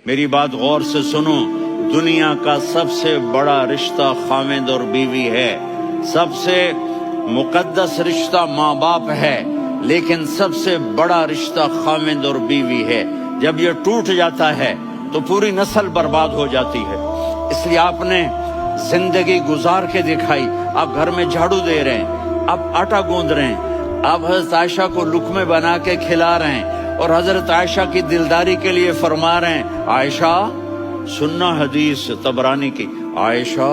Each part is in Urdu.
میری بات غور سے سنو، دنیا کا سب سے بڑا رشتہ خاوند اور بیوی ہے، سب سے مقدس رشتہ ماں باپ ہے، لیکن سب سے بڑا رشتہ خاوند اور بیوی ہے۔ جب یہ ٹوٹ جاتا ہے تو پوری نسل برباد ہو جاتی ہے۔ اس لیے آپ نے زندگی گزار کے دکھائی، آپ گھر میں جھاڑو دے رہے ہیں، آپ آٹا گوندھ رہے ہیں، آپ حضرت عائشہ کو لقمے بنا کے کھلا رہے ہیں، اور حضرت عائشہ کی دلداری کے لیے فرما رہے ہیں، عائشہ سننا حدیث طبرانی کی، عائشہ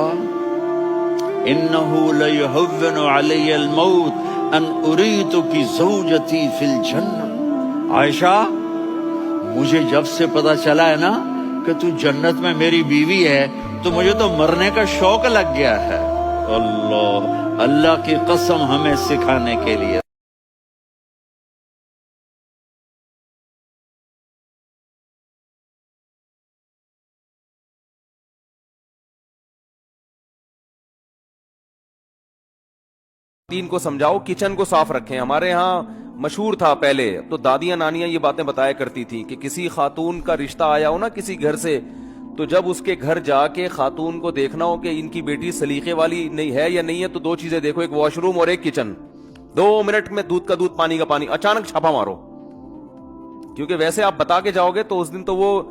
انہو لیہون علی الموت ان اریتک زوجتی فی الجنہ۔ عائشہ مجھے جب سے پتا چلا ہے نا کہ تو جنت میں میری بیوی ہے تو مجھے تو مرنے کا شوق لگ گیا ہے۔ اللہ کی قسم ہمیں سکھانے کے لیے۔ دین کو سمجھاؤ، کچن کو صاف رکھیں۔ ہمارے ہاں مشہور تھا پہلے تو دادیاں نانیاں یہ باتیں بتایا کرتی تھی کہ کسی خاتون کا رشتہ آیا ہو نا کسی گھر سے، تو جب اس کے گھر جا کے خاتون کو دیکھنا ہو کہ ان کی بیٹی سلیقے والی نہیں ہے یا نہیں ہے، تو دو چیزیں دیکھو، ایک واش روم اور ایک کچن۔ 2 منٹ میں دودھ کا دودھ، پانی کا پانی، اچانک چھاپا مارو، کیونکہ ویسے آپ بتا کے جاؤ گے تو اس دن تو وہ